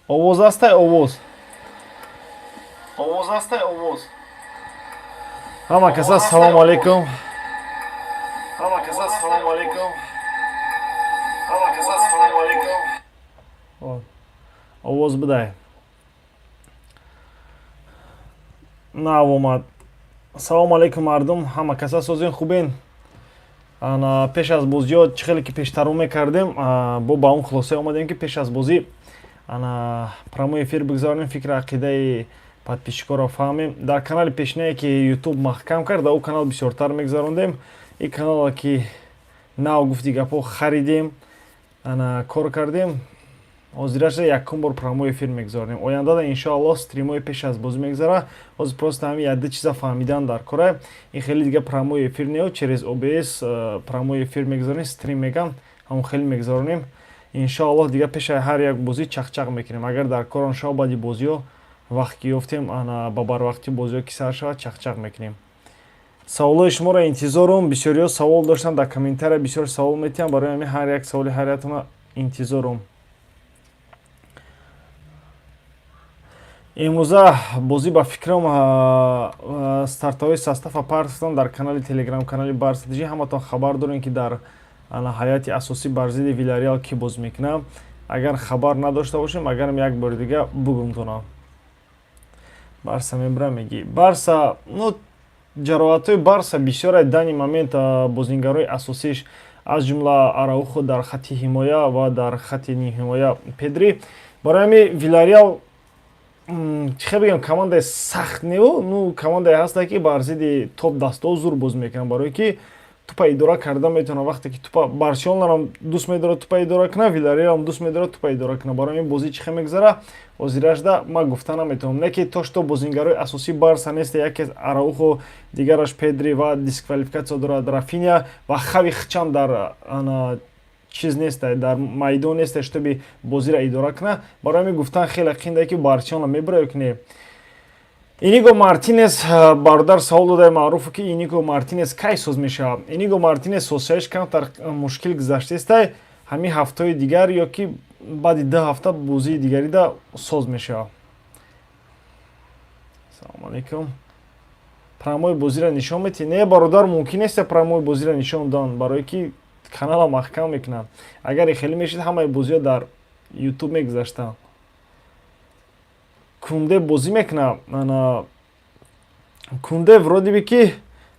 Овоз астай овоз. Овоз астай овоз. Ҳама каса салом алейкум. Ҳама каса салом алейкум. Ҳама каса салом алейкум. Овоз бидай. Нав омад. Салом алейкум мардум. Ҳама каса созин хубин. Ана пеш аз бозиҳо чӣ хеле ки пештару мекардем, бо ба он хулоса омадем ки пеш аз бозӣ ана прямой эфир бигзоронем, фикри ақидаи подписчикоро фаҳмем. Дар канали пешинае ки YouTube маҳкам кард, дар он канал бисёртар мегзарондем. Ин канала ки нав гуфти гапҳо харидем, ана кор кардем. Ҳозираш якум бор прямой эфир мегзаронем. Ояндада иншоаллоҳ стримои пеш аз бозӣ мегзара. Ҳозир просто ҳамин як-ду чиза фаҳмидан дар кора. Ин хеле дига прямой эфир нео, через OBS прямой эфир мегзаронем, стрим меган, ҳамон хеле мегзаронем. Иншоаллоҳ дига пеши ҳар як бозӣ чақ-чақ мекунем. Агар дар корон шава баъди бозиҳо вақт ки ёфтем, ана ба барвақти бозиҳо ки сар шавад, чақ-чақ мекунем. Саволои шуморо интизорум. Бисёриҳо савол доштанд, дар комментария бисёр савол метиҳам. Барои ҳамин ҳар як саволи ҳар яктона интизорум. имрӯза бозӣ ба фикрам стартовои состав апартам дар канали телеграм, канали Барсатижи. Ҳаматон хабар дорем ки дар ҳайати асосӣ бар зидди Виларреал ки бозӣ мекунам. Агар хабар надошта бошем, агарам як бори дига бугумтонам. Барса мебра меги. Барса, ну ҷароҳатҳои Барса бисёр дани момент бозингарои асосиш, аз ҷумла Араухо дар хатти ҳимоя ва дар хатти нимҳимоя Педри. Барои ҳамин Виларреал чӣ хел бигам, командаи сахт нео, ну командае ҳаста ки бар зидди топ дастаҳо зур бозӣ мекунад, барое ки тупа идора карда метавонад. Вақте ки тупа Барселонаам дӯст медорад тупа идора кунад, Виларреалам дӯст медорад тупа идора кунад. Барои ҳамин бозӣ чӣ хел мегзара, ҳозирашда ман гуфта наметавонам. Не ки то, што бозингарои асосии Барса нест, яке Араухо, дигараш Педри ва дисквалификатсия дорад Рафиня ва хави хичам дар чиз нест, дар майдон нест, што би бозиро идора кунад. Барои ҳамин гуфтан хеле қиин ки Барселона мебара ё ки не. Иниго Мартинес бародар савол додаи маъруфу ки Иниго Мартинес кай соз мешавад. Иниго Мартинес созшавиш камтар мушкил гузаштааст, ҳамин ҳафтаҳои дигар ё ки баъди 2 ҳафта бозии дигарида соз мешавад. Салом алейкум. Прямой бозиро нишон медиҳед? Не бародар, мумкин нест прямой бозиро нишон дан, барое ки канала маҳкам мекунад. Агар хеле мешид, ҳамаи бозиҳо дар YouTube мегузаштанд. Кунде бозӣ мекунад. Кунде вроде би ки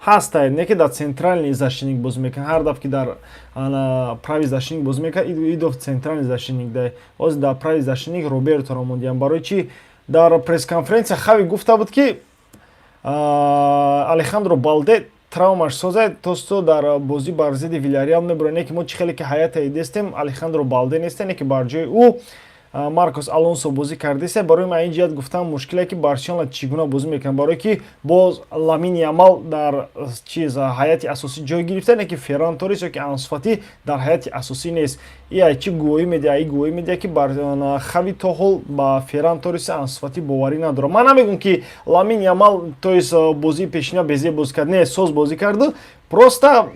ҳаста, не ки дар центральный защитник бозӣ мекунад. Ҳар дафъ ки дар правый защитник бозӣ мекунад, идо центральный защитник да. Ҳозир дар правый защитник Роберторо мондиам. Барои чи дар пресс-конференсия Хави гуфта буд ки Алехандро Балде травмаш созад, то дар бозӣ бар зидди Виларреал мебаро. Не ки мо чӣ хеле ки ҳайате дестем, Алехандро Балде нест, не ки бар ҷои ӯ Маркос Алонсо бозӣ кардест. Барои ман ин ҷиҳат гуфтам мушкиле ки Барселона чӣ гуна бозӣ мекунад, барое ки боз Ламин Ямал дар чиз ҳайати асосӣ ҷой гирифта, не ки Ферран Торрес ё ки Ансу Фати дар ҳайати асосӣ нест. Ай чӣ гувоҳӣ медиҳад? Ин гувоҳӣ медиҳад ки Хави то ҳол ба Ферран Торрес Ансу Фати боварӣ надорад. Ман намегӯм ки Ламин Ямал тоис бозии пешина безе бозӣ кард, не соз бозӣ карду. Просто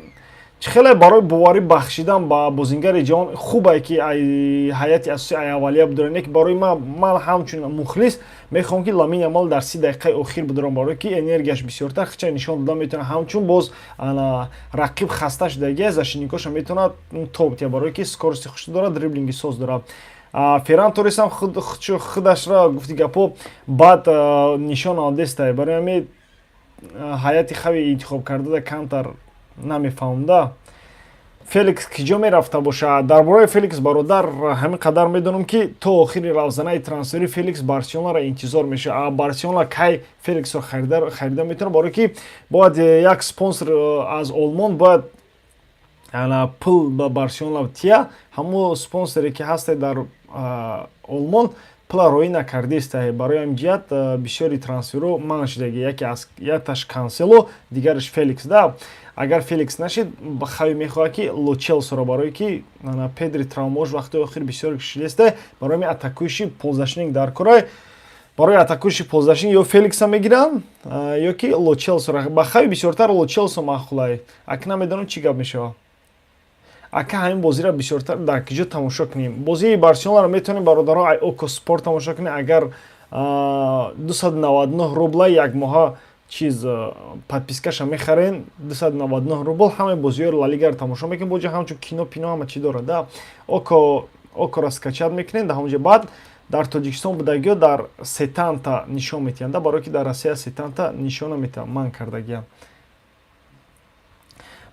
чӣ хеле барои боварӣ бахшидан ба бозингари ҷавон хубе ки ҳайати асосӣ аввалия бидорад. Не ки барои ман ҳамчун мухлис мехоҳам ки Ламин Ямал дар 30 дақиқаи охир бидорам, барое ки энергияш бисёртар хича нишон дода метавонад. Ҳамчун боз рақиб хаста шудагия защитникоша метавонад тоб тия, барое ки скорости хушти дорад, дриблинги соз дорад. Ферран Торресам худашро гуфти гапо бад нишон одеста. Барои ҳамин ҳайати Хави интихоб кардада камтар намефаҳмда. Феликс киҷо мерафта бошад? Дар бораи Феликс бародар ҳамин қадар медонам ки то охири равзанаи трансфери Феликс Барселонаро интизор мешавад. Барселона кай Феликсро харида метавонад, барое ки бояд як спонсор аз Олмон бояд пул ба Барселона тия. ҳамон спонсоре ки ҳаста дар Олмон пула роӣ накардест. Барои ҳамин ҷиҳат бисёри трансферҳо манъ шудаги, якташ Кансело, дигараш Феликс да. Агар Феликс нашид, Хави мехоҳад ки Ло Челсоро, барое ки Педри травмаош вақтҳои охир бисёр кушидест. Барои ҳамин атакуиши ползашник дар кора. Барои атакуиши ползашник ё Феликса мегиранд ё ки Ло Челсоро. Ба Хави бисёртар Ло Челсо маъқул. Ак намедонам чӣ гап мешавад. ака ҳамин бозиро бисёртар дар киҷо тамошо кунем. Бозии Барселонаро метавонем бародаро Око Спорт тамошо кунем. Агар 299 рубла як моҳа чиз подпискаша мехарен, 299 рубл ҳамаи бозиҳои Ла Лигаро тамошо мекунем. Боҷа ҳамчун кино пино ҳама чӣ дорад. Окоро скачат мекунем. Дар ҳамҷо баъд дар Тоҷикистон будагиҳо дар сетанта нишон метиҳанд, барое ки дар Россия сетанта нишон наметиҳанд. Ман кардагиам.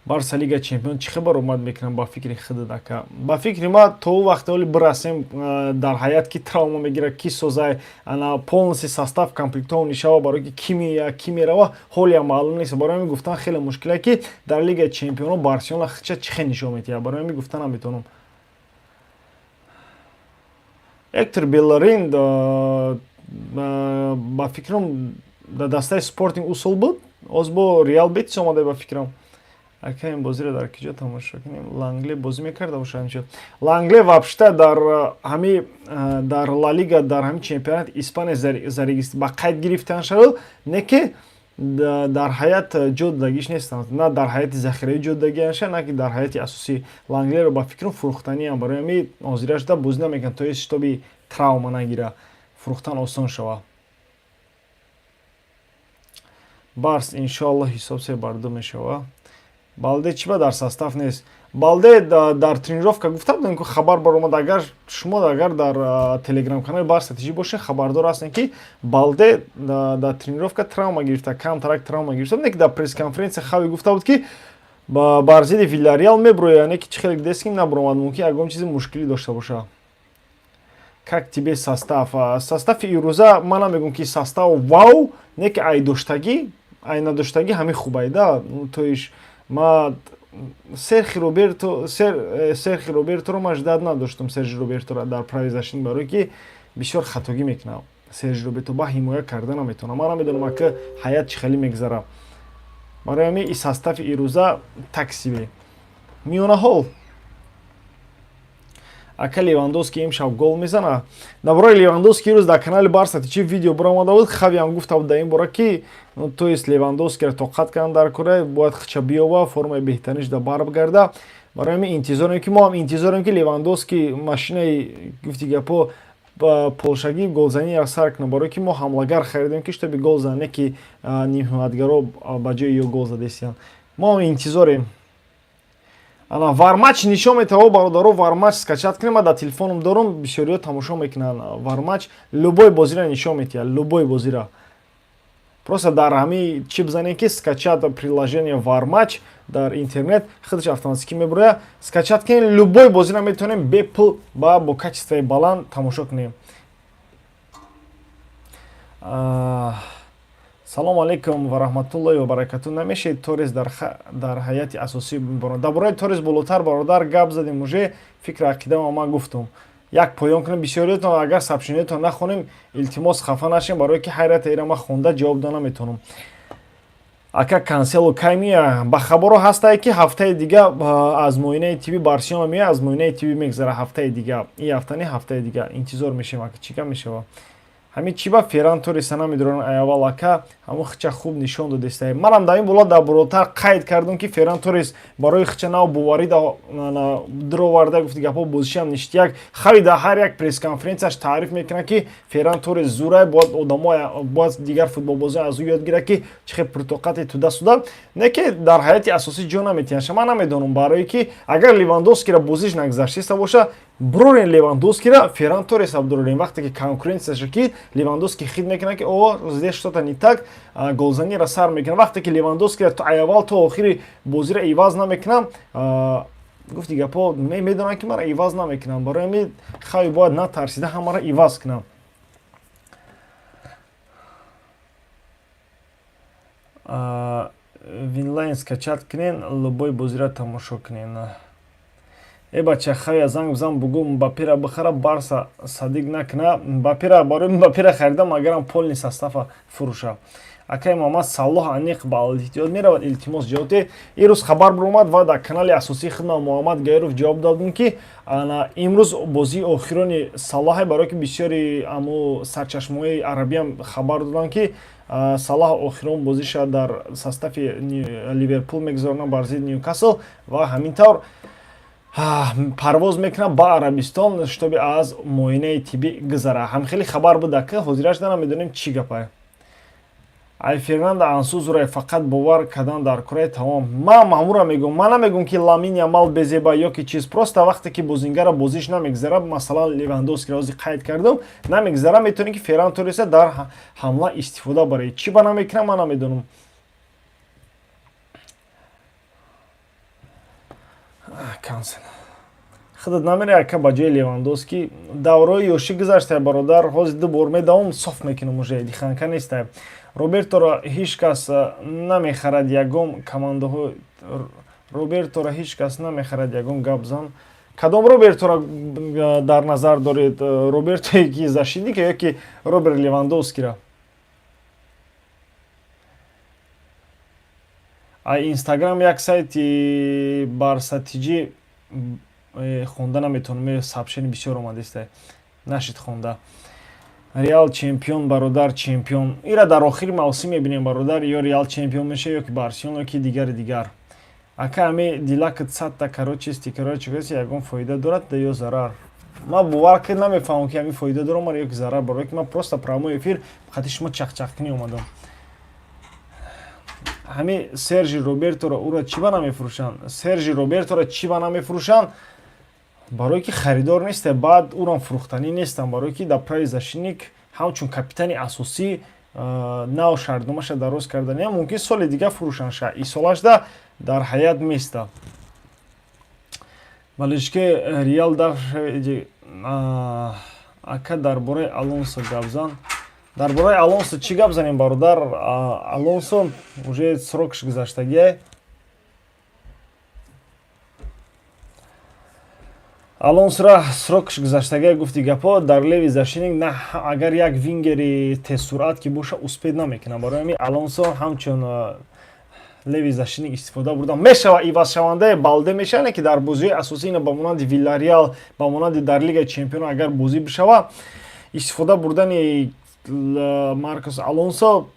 Барса Лига Чемпион чӣ хабар омад мекунам ба фикри худат ака? Ба фикри ма то вақте оли бирасем дар ҳаят ки травма мегирад, ки созай ана полностью состав комплектован мешава, барое ки ки мерава ҳолия маълум нест. Барои ҳамин гуфтан хеле мушкиле ки дар Лигаи Чемпионо Барселона хича чӣ хел нишон метиҳад. Барои ҳамин гуфтан наметавонам. Эктор Белларин ба фикрам дар дастаи Спортинг Усул буд. Оз бо Реал Бетис омада ба фикрам. Ака ин бозиро дар киҷо тамошо кунем. Лангле бозӣ мекарда боша ҳамчо. Лангле вообще дар Ла Лига, дар ҳами чемпионати Испания ба қайд гирифтан шуд, не ки дар ҳаят ҷоддагиш нестанд. На дар ҳаяти захираи ҷоддагиаша, на ки дар ҳаяти асосӣ. Ланглеро ба фикрам фурӯхтаниам. Барои ҳамин ҳозира шуда бозӣ намекунад, то шитоби травма нагира, фурӯхтан осон шава. Барс иншоалло ҳисоб се барду мешава. Балде чӣ ба дар состав нест? Балде дар тренировка гуфта будем ки хабар баромад. Агар шумо дар телеграм-канали Барса тиҷӣ бошед, хабардор ҳастем ки Балде дар тренировка травма гирифта, камтарак травма гирифта. Не ки дар пресс-конференсия Хави гуфта буд ки бар зидди Вильяреал меброяд, не ки чӣ хел дест ки набаромад. Мумкин ягон чизи мушкилӣ дошта боша. Как тебе состав? Состави ирӯза ман намегӯям ки состав вау, не ки ай доштагӣ, ай надоштагӣ ҳамин хубай да. Тоиш ма Серхи Роберторо ма ждат надоштам. Сержи Роберторо дар праве защитник, барое ки бисёр хатогӣ мекунам. Сержи Роберто ба ҳимоя карда наметавонам. Ман намедонам ака ҳаят чӣ хеле мегзара. Барои ҳамин ин состави ирӯза таксибе. Миёнаҳол ака Левандовски имшаб гол мезана. Дар бораи Левандовски рӯз дар канали Барса чӣ видео баромада буд. Хави ҳам гуфта буд дар ин бора ки то есть Левандовскиро тоқат карданд дар кора, бояд хича биёба, формаи беҳтаринаш да баргарда. Барои ҳамин интизорем ки мо ҳам интизорем ки Левандовски машинаи гуфти гапо полшагӣ голзаниро сар кунад. Барое ки мо ҳамлагар харидем ки штоби гол зана, не ки нимҳиматгаро ба ҷои ё гол задестиянд. Мо ҳам интизорем. Ана вармач нишон метавон бародаро, вармач скачат кунем. Дар телефоном дорам, бисёриҳо тамошо мекунанд. Вармач любой бозиро нишон метиҳад, любой бозиро. Просто дар ҳамин чӣ бизанем ки скачат приложение Вармач дар интернет, худаш автоматики меброяд. Скачат кунем, любой бозиро метавонем бепул ба бо качествои баланд тамошо кунем. Салому алейкум ва раҳматуллоҳи ва баракатуҳ. Намешавед Торрес дар ҳаяти асосӣ биморад. Дар бораи Торрес болотар бародар гап задем, уже фикри ақидама ман гуфтам. Як поён кунем. Бисёриётон агар сабшиниётон нахонем, илтимос хафа нашем, барое ки ҳайрата ира ман хонда ҷавоб да наметавонам. Ака Кансело кай меояд? Ба хабаро ҳастае ки ҳафтаи дига аз муоинаи тиби Барселона меояд, аз муоинаи тиби мегзара ҳафтаи дига. Ин ҳафта не, ҳафтаи дига интизор мешавем ака чӣ гап мешава. ҳамин чӣ ба Ферран Торреса намедонам аявал ака ҳамон хича хуб нишон додестае. Манам дар ин болот дар буротар қайд кардам ки Ферран Торрес барои хича нав боварӣ дуроварда гуфти гапо бозишиам ништияк. Хави дар ҳар як пресс-конференсияш таъриф мекунад ки Ферран Торрес зурай, бояд дигар футболбозиҳо аз ӯ ёд гирад ки чӣ хел пуртоқати туда-суда. Не ки дар ҳаяти асосӣ ҷо наметиҳанд. Ман намедонам барое ки агар Левандовскиро бозиш нагзаштиста боша, брорен Левандовскиро Ферран Торреса брорен. Вақте ки конкуренсияша ки Левандовски хид мекунад ки здесь что-то не так, голзаниро сар мекунад. Вақте ки Левандовскиро аявал то охири бозиро иваз намекунам, гуфти гапо медонам ки мара иваз намекунам. Барои ҳамин хави бояд натарсида ҳамаро иваз кунам. Винлайн скачат кунен, любой бозиро тамошо кунен. Бача хая занг бизан бугу Мбапперо бихара, Барса садиқ накуна. Барои Мбапперо харидам, агарам полни состава фурӯша. Акай Муҳаммад Салоҳ аниқ ба ал-Иттиҳод меравад, илтимос ҷавоте. Ирӯз хабар баромад ва дар канали асосии худман Муҳаммад Гайров ҷавоб додем ки имрӯз бозии охирони Салоҳе, барое ки бисёри аму сарчашмаҳои арабиям хабар доданд ки Салоҳ охирон бозиша дар состави Ливерпул мегузаронад бар зидди Ньюкасл ва ҳамин тавр парвоз мекунад ба Арабистон, штоби аз муоинаи тиббӣ гузара. Ҳам хеле хабар буда ки ҳозираш намедонем чӣ гапа. Ай Фернандо Ансузура фақат бовар кардан дар кураи тамом. Ман маъмура мегӯм, ман намегӯм ки Ламин Ямал безеба ё ки чиз. Просто вақте ки бозингара бозиш намегзара, масалан Левандовскиро ҳозир қайд кардам, намегзара, метавонӣ ки Ферран Торреса дар ҳамла истифода баред. Чӣ ба намекунад, ман намедонам. Cancel. Худат намери ака ба ҷои Левандовски давраи ёшӣ гузашта бародар, ҳозир ду бор медавам, соф мекунам уже диханка неста. Роберторо ҳеҷ кас намехарад, ягон командаҳо Роберторо ҳеҷ кас намехарад, ягон гап зан. Кадом Роберторо дар назар доред? Робертое ки Зашидика ё ки Роберт Левандовскиро? Инстаграм як сайти барсатиҷи хонда наметавонам, сообщение бисёр омадааст, нашид хонда. Реал чемпион, бародар чемпион. Ира дар охири мавсим мебинем бародар, ё Реал чемпион меша, ё ки Барселона, ё ки дигар. Ака ами дилакат 100 карочи стикерҳои чиқаси ягон фоида дорад ё зарар? Ман бовар ки намефаҳмам ки ами фоида дорам ё ки зарар, барои ки ман просто прямой эфир бихатри шумо чақчақкунӣ омадам. Ҳами Сержи Роберторо ура чӣ ба намефурӯшанд? Сержи Роберторо чӣ ба намефурӯшанд? Барои ки харидор нест, баъд урам фурӯхтанӣ нестам, барои ки Дапраи Зашиник ҳамчун капитани асосӣ нав шартномаша дароз кардан. Я мумкин соли дига фурӯшанша. Исолашда дар ҳаят места. Балишки Реал дафшади ака дар бораи Алонсо гапзан. Дар бораи Алонсо чӣ гап занем бародар? Алонсо уже срокш гузаштагие. Алонсора срокш гузаштагие гуфти гапо дар Леви Зашиник на агар як вингери тезсуръат ки боша успед намекунад. Барои ҳамин Алонсо ҳамчун Леви Зашиник истифода бурда мешава ивазшавандаи Балде меша, не ки дар бозии асосӣ ина ба монанди Виллареал, ба монанди дар Лигаи Чемпионон агар бозӣ бишава, истифода бурдани Маркос Алонсо,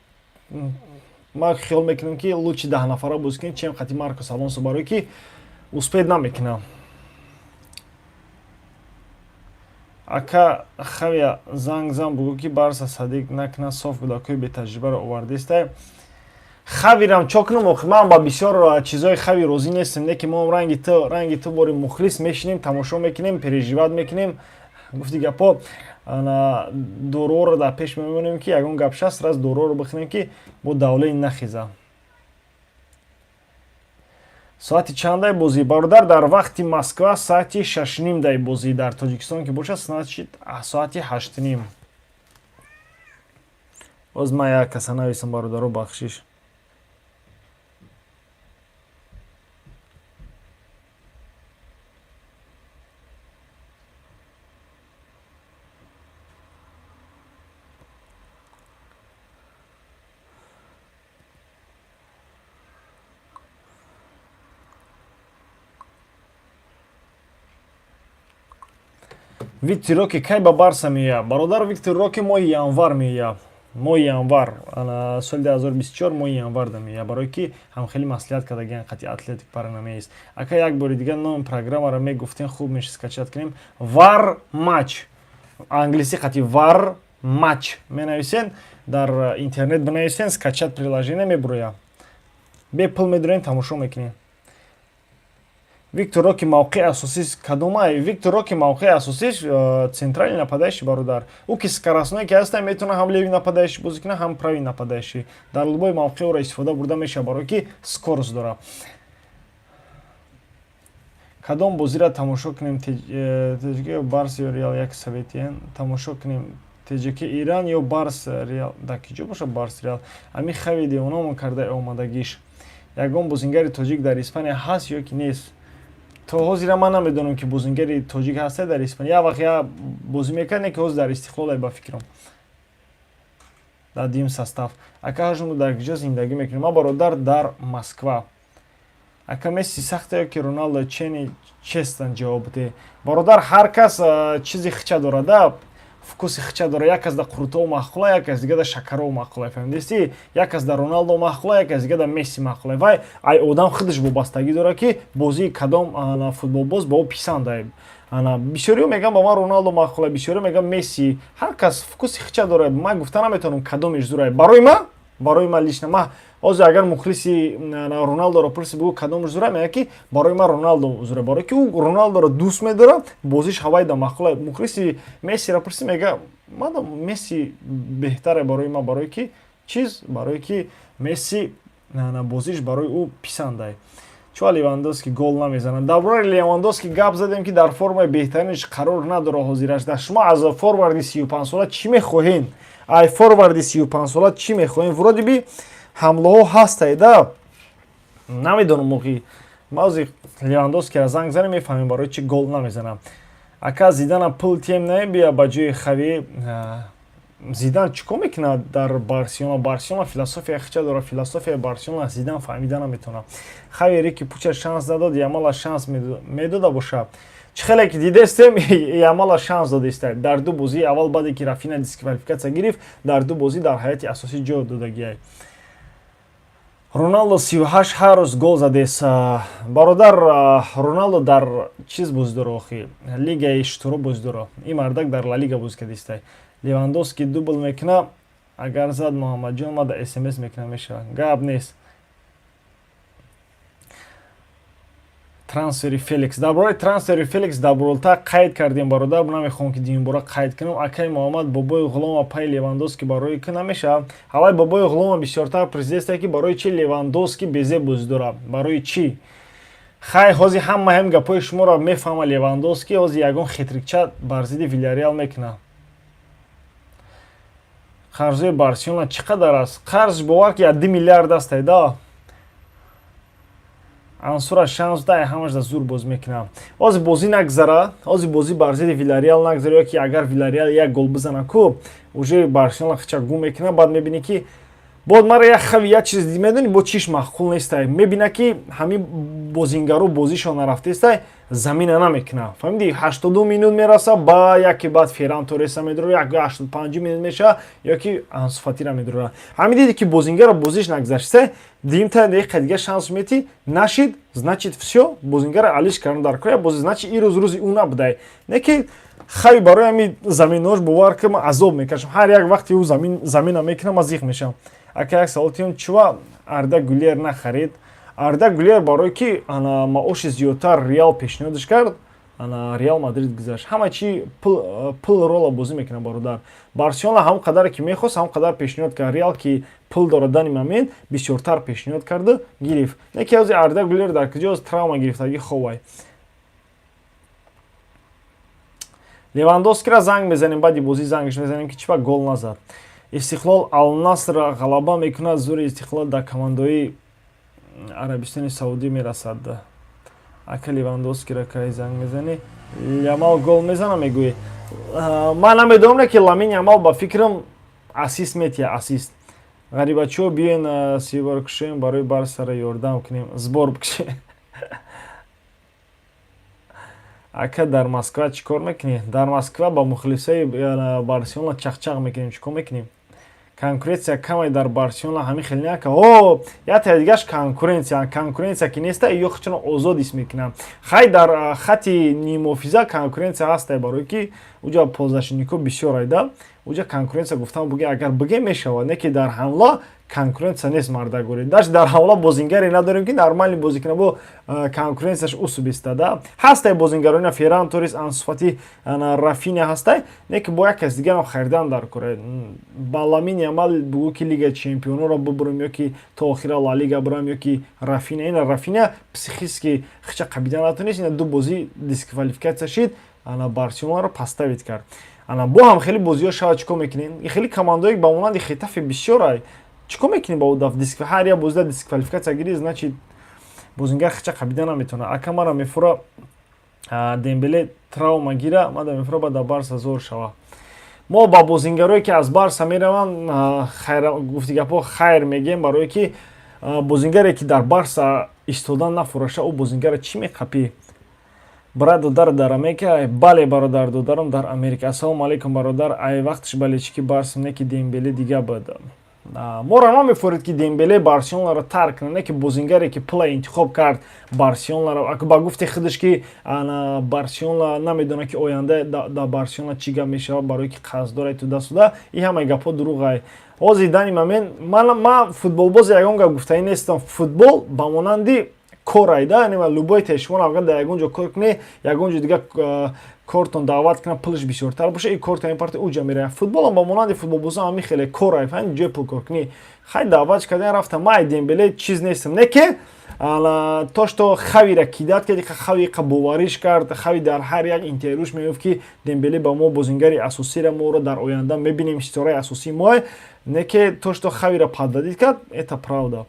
ман хиёл мекунам ки лучи 10 нафара бозӣ кунед, чем хати Маркос Алонсо, барои ки успед намекунад. Ака Хавия занг бугӯ ки Барса Садиқ накна соф гудакои бетаҷрибаро овардеста. Хавирам чокнум, ман ба бисёр чизои Хави розӣ нестем, не ки мо ранги ту бори мухлис мешинем, тамошо мекунем, переживат мекунем. Гуфти гапо дороро дар пеш мемонем ки ягон гапшаст, раз дороро бихӯрем ки бо давлаи нахеза. Соати чандай бозӣ бародар? Дар вақти Москва соати 6:30 бозӣ, дар Тоҷикистон ки бошад соати 8:30. Боз ман як каса нависам бародаро бахшиш. Виктор Роки кай ба Барса меояд? Бародар Виктор Роки моҳи январ меояд. Моҳи январ, соли 2024 моҳи январда меояд, барои ки ҳам хеле маслиҳат кардагиян қати Атлетик Паранамеист. Ака як бори дига номи программаро мегуфтем, хуб меша скачат кунем. Вар матч. Англиси қати вар матч менависен, дар интернет бинависен, скачат приложение мебурояд. Бепул медорем, тамошо мекунем. Виктор Роки мавқеи асосис кадомае? Виктор Роки мавқеи асосис централи нападаиши бародар. Ӯ ки скоростное ки ҳастан метавонад ҳам леви нападаиши бозӣ кунад, ҳам прави нападаиши. Дар лубои мавқеи ӯро истифода бурда мешавад, барои ки скорост дорад. Кадом бозиро тамошо кунем? Таҷики Барс ё Реал? Як советиен тамошо кунем. Таҷики Иран ё Барс Реал? Дар ки ҷо бошад Барс Реал? Ами Хави девонамон кардаи омадагиш. Ягон бозингари тоҷик дар Испания ҳаст ё ки нест? То ҳозира ман намедонам ки бозингари тоҷик ҳаста дар Испания. Як вақт я бозӣ мекард, не ки ҳозир дар Истиқлол ба фикрам. Дар дим состав. Ака ҳажм дар киҷо зиндагӣ мекунем? Ман бародар дар Москва. Ака Месси сахта ё ки Роналдо чени честан ҷавоб де? Бародар ҳар кас чизи хича дорада. вкуси хича дора. Як аз да қуртову маъқула, як аз дигар да шакарову маъқула. Фаҳмидисти? Як аз да Роналдо маъқула, як аз дигар да Месси маъқула. Вай ай одам худаш вобастагӣ дора ки бозии кадом футболбоз ба ӯ писанд ай. Бисёриҳо мегӯянд ба ман Роналдо маъқула, бисёриҳо мегӯянд Месси. Ҳар кас вкуси хича дора. Ман гуфта наметавонам кадомеш зур. Барои ман лично ман ҳозир агар мухлиси Роналдоро пурси бигӯ кадомеш зур мегӯяд ки барои ман Роналдо зур. Барои ки ӯ Роналдоро дӯст медорад, бозиш ҳавайда маъқула. Мухлиси Мессиро пурси мегӯяд ман Месси беҳтаре барои ман, барои ки чиз, барои ки Месси бозиш барои ӯ писанд. Чуа Левандовски гол намезанад. Дар бораи Левандовски гап задем ки дар формаи беҳтаринаш қарор надора ҳозираш. Шумо аз форварди 35 сола чӣ мехоҳед? Ай форварди 35 сола чӣ мехоҳед? Вроде би ҳамлаҳо ҳастайда. Намедонам моқи мавзи Левандовскиро занг занем мефаҳмем барои чӣ гол намезанам. Ака Зиданам пул тем наебия ба ҷои Хави. Зидан чӣ кор мекунад дар Барселона? Барселона философия хича дора. Философия Барселона Зидан фаҳмида наметавонам. Хави Рики Пуча шанс надод, Ямала шанс медода боша. Чӣ хеле ки дидестем, Ямала шанс додеста. Дар ду бозии аввал баъде ки Рафина дисквалификатсия гирифт, дар ду бозӣ дар ҳайати асосӣ ҷо додагиай. Роналдо 38 ҳар рӯз гол задест. Бародар Роналдо дар чиз бозӣ дора охи. Лигаи Штуро бозӣ дора. Ин мардак дар Ла Лига бозӣ кардистай. Левандовски дубл мекуна. Агар зад Муҳаммадҷон ма да СМС мекуна мешавад. Гап нест. Трансфери Феликс. Дар бораи трансфери Феликс дар бурулта қайд кардем бародар. Намехоҳам ки дин бора қайд кунам. Акай Муҳаммад Бобои Ғулома пай Левандовски барои ки намешавад. Ҳавай Бобои Ғулома бисёртар президентае ки барои чи Левандовски безе бозӣ дорад. Барои чи? Хай ҳозир ҳама ҳам гапои шуморо мефаҳма Левандовски. Ҳозир ягон хитрикча бар зидди Вильяреал мекуна. Қарзои Барселона чӣ қадар аст? Қарз бовар ки 1 миллиард астай да. Ансура шанс дай ҳамаш да зур боз мекунам. Ҳозир бозӣ нагзара, ҳозир бозӣ бар зидди Вильяреал нагзара, ёки агар Вильяреал як гол бизана ку, уже Барселона хича гум мекуна, баъд мебини ки бод мара як хави як чиз медони бо чиш махқул нестай. Мебина ки ҳамин бозингару бозишон нарафтестай, замина намекуна. Фаҳмиди 82 минут мераса, ба яке баъд Ферран Торреса медурад, як 85 минут меша, ёки Ансу Фатиро медурад. Ҳамин диди ки бозингара бозиш нагзашта, димта дақиқа дига шанс мети, нашид, значит всё, бозингара алиш кардан дар кора бозӣ, значит ин рӯзи ӯ набудай. Не ки хави барои ҳамин заминош бовар ки ман азоб мекашам. Ҳар як вақти ӯ замина мекунам, ман зиқ мешам. Ака як савол тиём, чува Арда Гулер нахарид? Арда Гулер барои ки маоши зиёдтар Реал пешниҳодаш кард, Реал Мадрид гузашт. Ҳама чи пул рола бозӣ мекунад бародар. Барселона ҳамон қадаре ки мехост, ҳамон қадар пешниҳод кард. Реал ки пул дорад дани момент бисёртар пешниҳод карда гирифт. Не ки ҳозир Арда Гулер дар куҷост травма гирифтагӣ ховай. Левандовскиро занг мезанем, баъди бозӣ зангаш мезанем ки чива гол назад. Истиқлол Ал-Наср ғалаба мекунад, зури Истиқлол дар командаи Арабистони Саудӣ мерасад. Ака Левандовскиро кай занг мезани? Ямал гол мезана мегӯӣ. Ман намедонам ки Ламин Ямал ба фикрам ассист метия, ассист. Ғарибачиҳо биён сивор кушем, барои Барсаро ёрдам кунем, сбор бикушем. Ака дар Москва чӣ кор мекунӣ? Дар Москва ба мухлисаи Барселона чақчақ мекунем. Чӣ кор мекунем? Конкуренсия камай дар Барселона ҳамин хел нака. Як дигаш конкуренсия ки неста, ё хичон озод ис мекунам. Хай дар хати нимуҳофиза конкуренсия ҳастай, барои ки уҷа позашинико бисёр айда. Уҷа конкуренсия гуфтам буге, агар биге мешавад, не ки дар ҳамла конкуренсия нест мардагури. Дашт дар ҳамла бозингаре надорем ки нормални бозӣ кунад, бо конкуренсияш усубиста да. Ҳастай бозингарона Ферран Торрес, Ансу Фати, Рафиня ҳастай, не ки бо як кас дигаро харидан дар кора. Ба Ламин Ямал бугӯ ки Лига Чемпионоро бубурам, ёки то охира Ла Лига бурам, ёки Рафиня. Ина Рафиня психически хича қабида натонест, ина ду бозӣ дисквалификатсия шид, Барселонаро паставид кард. Бо ҳам хеле бозиҳо шава чӣ кор мекунем? Хеле командаҳое ба монанди Хетафе бисёрай. Чӣ кор мекунем ба ӯ даф ҳар як бозида дисквалификатсия гирӣ, значит бозингар хича қабида наметавонад. Ака мара мефура Дембеле травма гира, мада мефура ба да Барса зор шава. Мо ба бозингарое ки аз Барса мераванд гуфти гапҳо хайр мегем, барое ки бозингаре ки дар Барса истодан нафураша, ӯ бозингара чӣ меқапӣ? брат додар дар Америка. Бале бародар додарам дар Америка. Ассалому алейкум бародар. Ай вақтш балечи ки Барса не ки Дембеле дига бад. Мора намефурид ки Дембеле Барселонаро тарк не ки бозингаре ки плей интихоб кард Барселонаро. Аку ба гуфте худаш ки ана Барселона намедона ки оянда да Барселона чӣ гап мешавад барои ки қарз дорад туда суда. И ҳамаи гапҳо дурӯғ. Ҳозир дани ман футболбоз ягон гап гуфтаӣ нестам. Футбол ба монанди корай да, нема любой тешмон авган да ягон ҷо кор куне, ягон ҷо дига кортон даъват кунад, пулш бисёртар боша, и кортон ин парти уҷа мера. Футболам ба монанди футболбоза ҳами хеле корай, фаҳми ҷои пул кор кунӣ. Хай даъватш кардан рафта май Дембеле чиз нестам. Не ки то што хавира кидат ки хави қабовариш кард, хави дар ҳар як интервюш мегуфт ки Дембеле ба мо бозингари асосира моро дар оянда мебинем, ситораи асосии мое. Не ки то што хавира паддадид кард, это правда.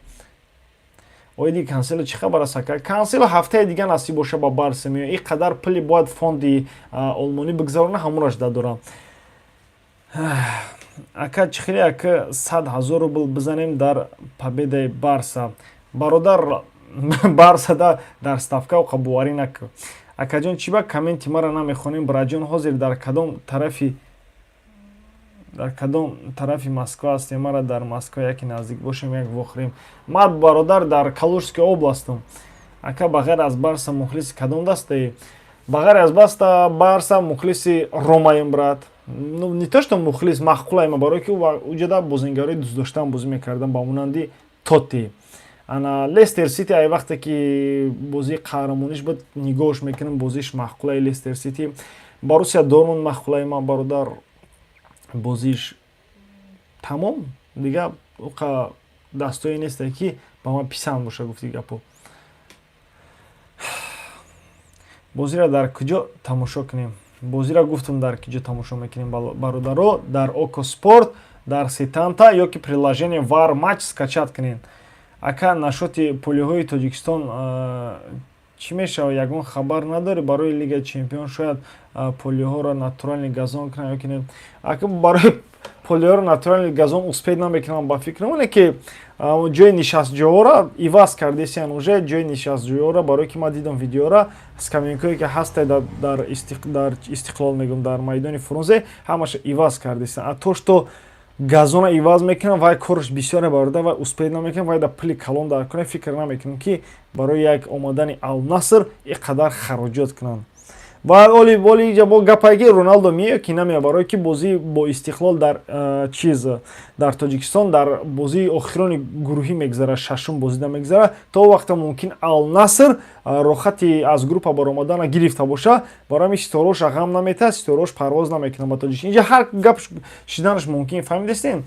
Ойди Кансело чӣ хабар аст ака? Кансело ҳафтаи дига насиб боша ба Барса меояд. Ин қадар пули бояд фонди олмонӣ бигзарона, ҳамонаш дадорам. Ака чӣ хеле ака 100,000 рубл бизанем дар победаи Барса. Бародар Барса дар ставка қабуварӣ накун. Акаҷон чӣ ба комменти мара намехонем? Браҷон ҳозир дар кадом тарафи Москва аст? Мара дар Москва яке наздик бошем, як вохӯрем. Ман бародар дар Калужская областам. Ака ба ғайр аз Барса мухлиси кадом дастаи? Ба ғайр аз Барса мухлиси Ромаем брат. Ну не то што мухлис, махқулаем, барои ки уҷада бозингарои дӯст доштан бозӣ мекардам ба монанди Тоти. Ана Лестер Сити ай вақте ки бозии қаҳрамониш буд нигоҳш мекунам, бозиш махқулаи Лестер Сити. Борусия Дормунд махқулаи ман бародар, бозиш тамом дига уқа дастое несте ки ба ман писанд боша гуфти гапо. Бозира дар куҷо тамошо кунем? Бозира гуфтам дар куҷо тамошо мекунем бародаро? Дар Око Спорт, дар Сетанта ё ки приложение Var Match скачат кунен. Ака нашоти полиҳои Тоҷикистон чӣ мешавад? Ягон хабар надори барои Лигаи Чемпион шояд полиҳоро натуральный газон кунад ё ки не? Ака барои полиҳоро натуральный газон успеҳ намекунам ба фикрам оне ки ҷои нишастҷоҳоро иваз кардесиян уже ҷои нишастҷоҳоро, барои ки ман дидам видеоро скамейкое ки ҳастай дар Истиқлол мегӯям дар майдони Фрунзе ҳамаша иваз кардесиян. А то што газона иваз мекунам, вай корш бисёре бародар, вай успеҳ намекунам, вай да пули калон дар кунам, фикр намекунам ки барои як омадани Ал-Наср ин қадар хароҷот кунанд. Ва оли ҷа бо гапае ки Роналдо меояд ки намеояд, барои ки бозӣ бо Истиқлол дар дар Тоҷикистон дар бозии охирони гурӯҳӣ мегзарад, шашум бозида мегзарад. То вақта мумкин Ал-Наср рохати аз группа баромадана гирифта боша, барои ҳамин ситораҳоша ғам наметаҳад, ситораҳош парвоз намекунад ба Тоҷикистон. Инҷа ҳар гап шиданаш мумкин, фаҳмидастем?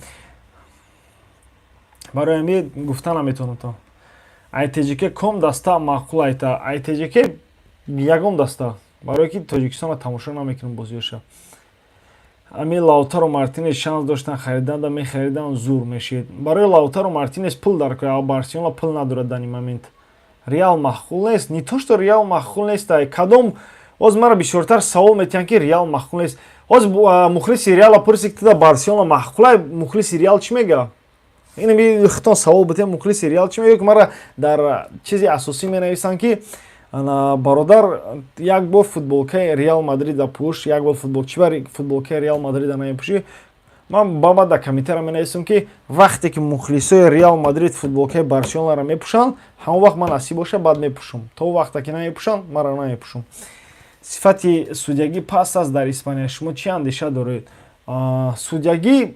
Барои ҳамин гуфта наметавонам то. ITJK ком даста маъқул айта. ITJK ягон даста, барои ки Тоҷикистонро тамошо намекунам бозиёша. Ами Лаутаро Мартинес шанс доштан хариданда мехаридан зур мешид. Барои Лаутаро Мартинес пул дар кори, а Барселона пул надорад дар ин момент. Реал махқул нест. Не то што Реал махқул нест, кадом оз мара бисёртар савол метиҳанд ки Реал махқул нест. Оз мухлиси Реала пурси ки туда Барселона махқулай, мухлиси Реал чӣ мега? Ин ми хитон савол бутем, мухлиси Реал чӣ мега? Мара дар чизи асосӣ менависанд ки бародар як бор футболкаи Реал Мадрида пӯш, як бор футболкаи Реал Мадрида намепӯшӣ. Ман баъд дар комментара менависам ки вақте ки мухлисои Реал Мадрид футболкаи Барселонаро мепӯшанд, ҳамон вақт ман насиб боша баъд мепӯшам. То вақте ки намепӯшанд, манро намепӯшам. Сифати судягӣ паст аст дар Испания. Шумо чӣ андеша доред? Судягӣ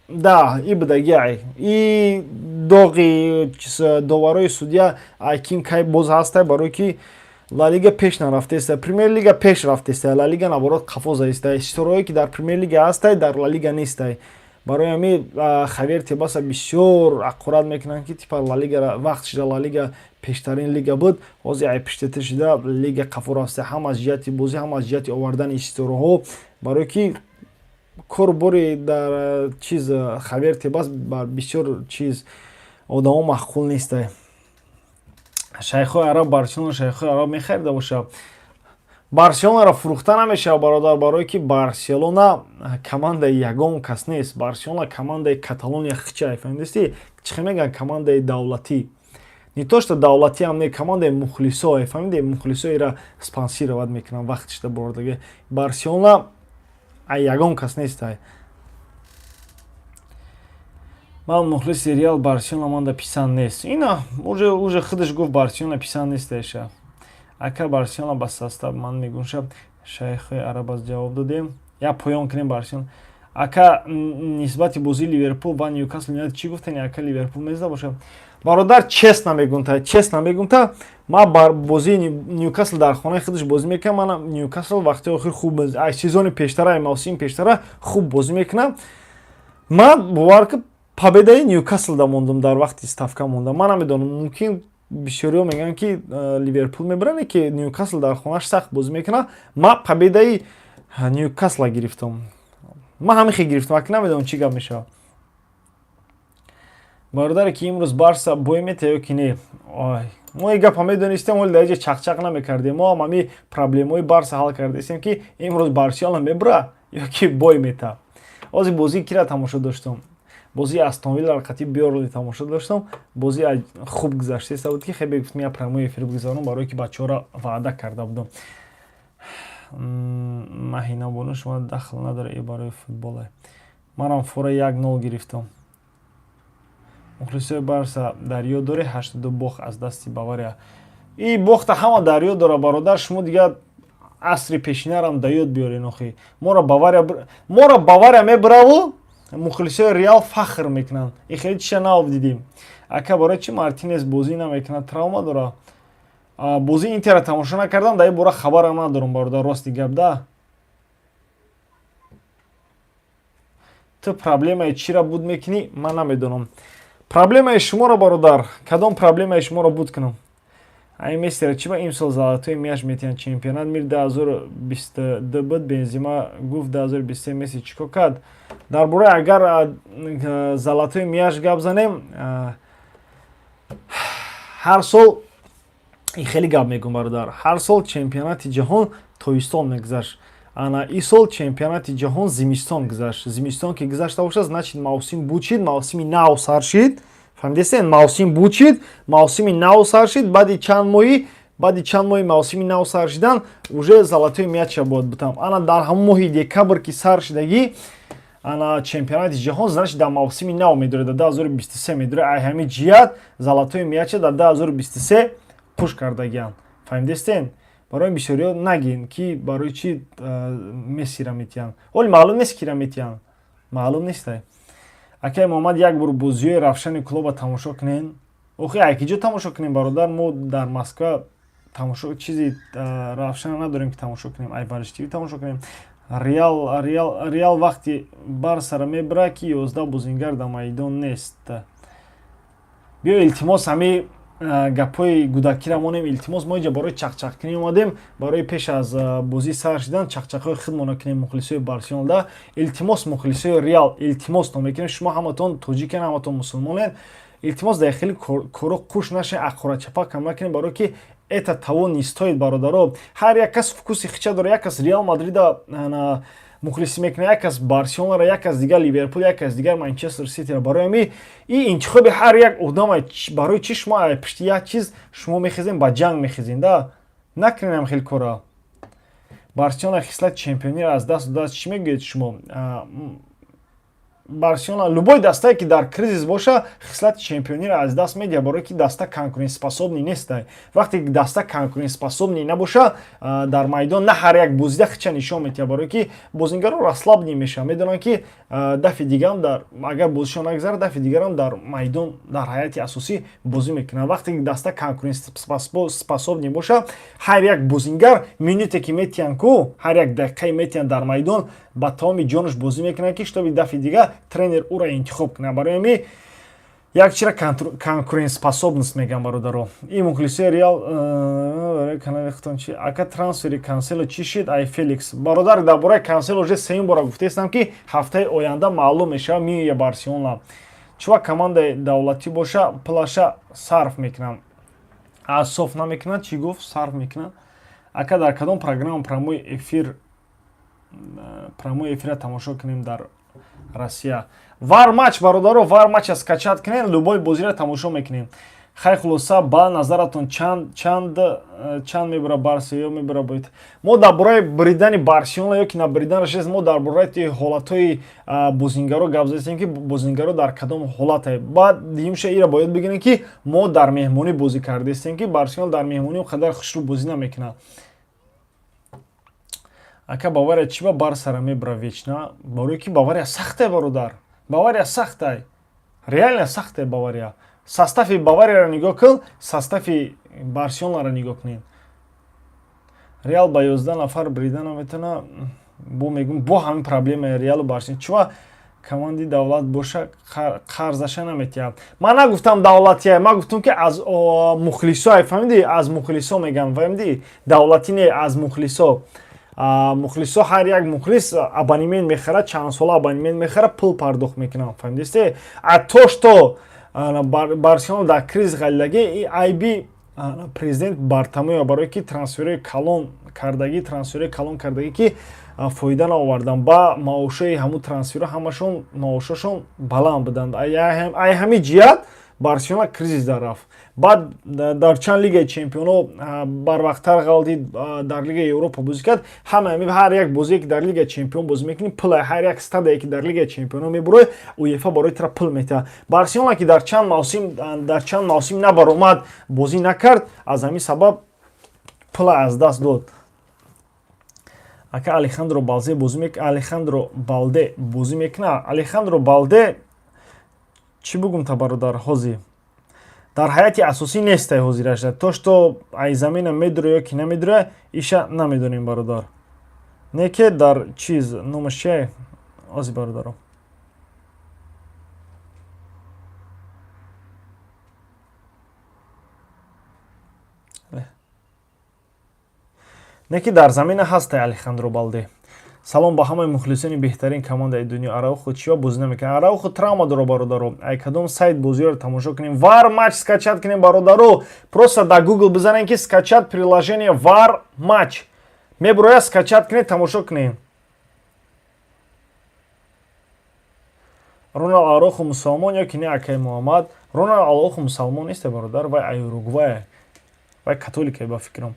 да, и будагиай. И доғи доварои судя Аким кай боз ҳастай, барои ки Ла Лига пеш нарафтеста, Премьер Лига пеш рафтеста, Ла Лига наоборот қафо заистай. Ситораҳое ки дар Премьер Лига ҳастай, дар Ла Лига нестай. Барои ҳамин Хавиер Тебаса бисёр аққурат мекунанд ки типа Ла Лига вақт шуда Ла Лига пештарин лига буд, ҳозир ай пештатар шуда Лига қафо рафта, ҳам аз ҷиҳати бозӣ, ҳам аз ҷиҳати овардани ситораҳо, барои ки корбори дар чиз Хавиер Тебас бар бисёр чиз одамо махқул нестай. Шайхои араб Барселона шайхои араб мехарида боша. Барселонаро фурӯхта намешавад бародар, барои ки Барселона командаи ягон кас нест. Барселона командаи Каталония хичай, фаҳмидасти? Чӣ мегӯянд командаи давлатӣ. не то что давлатӣ ҳам не, командаи мухлисо, фаҳмиде, мухлисо ира спонсировать мекунанд вақти шуда бордаги. Барселона ягон кас нестай. Ман мухлиси Реал, Барселона манда писанд нест. Ина уже худаш гуфт Барселона писанд нестеша. Ака Барселона ба состав ман мегӯша Шайхи Арабас ҷавоб додем. Я поён кунем Барселона. Ака нисбати бозии Ливерпул ва Ньюкасл Юнайтед чӣ гуфтани? Ака Ливерпул мезда бошад. Бародар, честно мегӯм та ман бар бозии Ньюкасл дар хонаи худаш бозӣ мекунам. Ман Ньюкасл вақти охир хуб сезони пештара, мавсими пештара хуб бозӣ мекунам. Ман бовар ки победаи Ньюкаслда мондам, дар вақти ставка мондам. Ман намедонам, мумкин бисёриҳо мегӯянд ки Ливерпул мебаранд, ки Ньюкасл дар хонааш сахт бозӣ мекунад. Ман победаи Ньюкасла гирифтам. Ман ҳамихе гирифтам, аки намедонам чӣ гап мешавад. Бародаре ки имрӯз Барса бой метаҳад ё ки не? Мо ин гапа медонистем, вале дар инҷа чақчақ намекардем. Мо ҳам ҳамин проблемаҳои Барса ҳал кардастем, ки имрӯз Барселона мебара ё ки бой метаҳад. Ҳозир бозии кира тамошо доштам? Бозии Астон Вилла қатъи Бёрли тамошо доштам. Бозии хуб гузаштаиста буд, ки хеле гуфтам я прямой эфир бигузаронам, барое ки бачаҳоро ваъда карда будам. Маҳина бону шумо дахл надорад, ин барои футбол. Манам фора 1-0 гирифтам. Мухлисои Барса дар ёд доред 82 бохт аз дасти Бавария. Ин бохта ҳама дар ёд дорад, бародар. Шумо дигар асри пешинарам дар ёд биёред охи. Моро Бавария мебараву мухлисои Реал фахр мекунанд. Ин хеле чиша нав дидим. Ака барои чи Мартинес бозӣ намекунад? Травма дорад. Бозии Интера тамошо накардам, дар ин бора хабарам надорам, бародар, рости гап да. Ту проблемаи чира буд мекунӣ? Ман намедонам. Проблемаи шуморо, бародар, кадом проблемаи шуморо буд кунам? Айн мессера чӣ ба имсол золотои мяч метиҳанд? Чемпионат мир 2022 буд, Бензема гуфт 2023 Месси чико кард? Дар бораи агар золотои мяч гап занем, ҳар сол ин хеле гап мегӯям, бародар. Ҳар сол чемпионати ҷаҳон тоистон мегузашт. Ана ин сол чемпионати ҷаҳон зимистон гузашт. Зимистон ки гузашта бошад, значит мавсим буд шид, мавсими нав сар шид. Фаҳмидестен? Мавсим буд шид, мавсими нав сар шид. Баъди чанд моҳи мавсими нав сар шидан уже золотои мяча бояд бутам. Ана дар ҳамон моҳи декабр ки сар шидагӣ, ана чемпионати ҷаҳон, значит дар мавсими нав медорад, дар 2023 медорад. Ай ҳами ҷиҳат золотои мяча дар 2023 пуш кардагианд. Фаҳмидестен? Барои бисёриҳо нагин ки барои чи Мессиро метиҳанд. Оли маълум нест кира метиҳанд. Маълум нестай. Акай Муҳаммад, як бор бозиҳои равшани клуба тамошо кунем. Охи ай ки ҷо тамошо кунем, бародар. Мо дар Москва тамошо чизи равшан надорем ки тамошо кунем. Ай варштиви тамошо кунем. Реал вақти Барсаро мебара ки 11 бозингар дар майдон нест. Биё илтимос ҳами гапҳои гудакира монем, илтимос мо инҷа барои чақчақкунӣ омадем, барои пеш аз бозӣ сар шидан чақчақҳои худмона кунем мухлисои Барселона да. Илтимос мухлисои Реал, илтимос то мекунем, шумо ҳаматон тоҷикан, ҳаматон мусулмонен, илтимос дар хеле коро қуш нашен, аққурачапа кам накунем, барои ки эта того не стоит, бародаро. Ҳар як кас фукуси хича дорад. Як кас Реал Мадрида мухлисӣ мекунад, як кас Барселонаро, як кас дигар Ливерпул, як кас дигар Манчестер Ситиро. Барои ҳамин ин интихоби ҳар як одам, барои чи шумо пишти як чиз шумо мехезем, ба ҷанг мехезем да? Накунем хел кора. Барселона хислати чемпиониро аз даст дод. Чӣ мегӯед шумо? Барселона любой дастае ки дар кризис боша, хислати чемпиониро аз даст медиҳад, барои ки даста конкурентспособный нестай. Вақте ки даста конкурентспособный набоша, дар майдон на ҳар як бозида хича нишон метиҳад, барои ки бозингаро расслабни мешаванд. Медонанд ки дафъи дигарам агар бозишон нагзарад, дафъи дигарам дар майдон, дар ҳайати асосӣ бозӣ мекунанд. Вақте ки даста конкурентспособный боша, ҳар як бозингар минуте ки метиҳанд ку, ҳар як дақиқаи метиҳанд дар майдон ба тамоми ҷонаш бозӣ мекунанд, ки штоби дафъи дигар тренер уро интихоб кунад. Барои ҳамин як чира конкурентспособност мегӯям, бародаро. Ин мухлисои Реал канали хитон чи ака трансфери Кансело чӣ шид? Ай Феликс, бародар, дар бораи Кансело уже сеюм бора гуфтаистам ки ҳафтаи оянда маълум мешавад миёяд Барселона. Чува командаи давлатӣ боша, плаша сарф мекунанд. Соф намекунанд, чӣ гуфт? Сарф мекунанд. Ака дар кадом программа прямой эфира тамошо кунем дар Россия? Вар матч, бародаро, вар матч скачат кунем, любой бозиро тамошо мекунем. хай хулоса ба назаратон чанд мебара Барселона ё мебара боид. Мо дар бораи бридани Барселона ё ки на бриданаш нест, мо дар бораи ҳолатҳои бозингаро гап застем ки бозингаро дар кадом ҳолате. Баъд дигимша ира бояд бигирем ки мо дар меҳмонӣ бозӣ кардастем ки Барселона дар меҳмонӣ он қадар хушрӯ бозӣ намекунад. Ака Бавария чӣ ба Барсара мебара вечна? Барои ки Бавария сахте бародар. Бавария сахтай. Реально сахте Бавария. Состави Баварияро нигоҳ кун, состави Барселонаро нигоҳ кунед. Реал ба 11 нафар брида наметавона. Бо мегӯм бо ҳамин проблемаи Реалу Барселона. Чува команди давлат боша қарзаша наметиҳад. Ман нагуфтам давлатия, ман гуфтам ки аз мухлисо, фаҳмидӣ? Аз мухлисо мегам, фаҳмидӣ? Давлати не, аз мухлисо. Мухлисо ҳар як мухлис абонемент мехарад, чанд сола абонемент мехарад, пул пардохт мекунад, фаҳмидисте? То што Барселона дар криз ғалидаги айби президент Бартомео барое ки трансферои калон кардаги ки фоида наовардан ба маошаи ҳамун трансферо ҳамашон маошашон баланд буданд. Ай ҳамин ҷиҳат Барселона кризис дарафт. Баъд дар чанд лигаи чемпионо барвақттар ғалдид, дар лигаи Европа бозӣ кард. Ҳар як бозие ки дар лигаи чемпион бозӣ мекунӣ, пулай ҳар як стадие ки дар лигаи чемпионо мебурӯй, УЕФА барои тра пул метиҳад. Барселона ки дар чанд мавсим набаромад, бозӣ накард, аз ҳамин сабаб пулай аз даст дод. Ака Алехандро Балде бозӣ мекунад. Алехандро Балде чӣ бугум та бародар ҳозир? Дар ҳайати асосӣ нестай ҳозираш. То што ай замина медура ё ки намедура, иша намедонем бародар. Не ки дар чиз номаш чие? Ози бародаро. Не ки дар замина ҳастай Алехандро Балде. Салом ба ҳамаи мухлисони беҳтарин командаи дунё. Араухо чива бозӣ намекунад? Араухо травма дора бародаро. Ай кадом сайт бозиёро тамошо кунем? VAR матч скачат кунем бародаро. Просто дар Google бизанем ки скачат приложение VAR матч. Мебурояд скачат кунем, тамошо кунем. Ронал Араухо мусалмон ё ки не Акай Муҳаммад? Ронал Араухо мусалмон несте бародар, вай ай Уругвай. Вай католикай ба фикрам.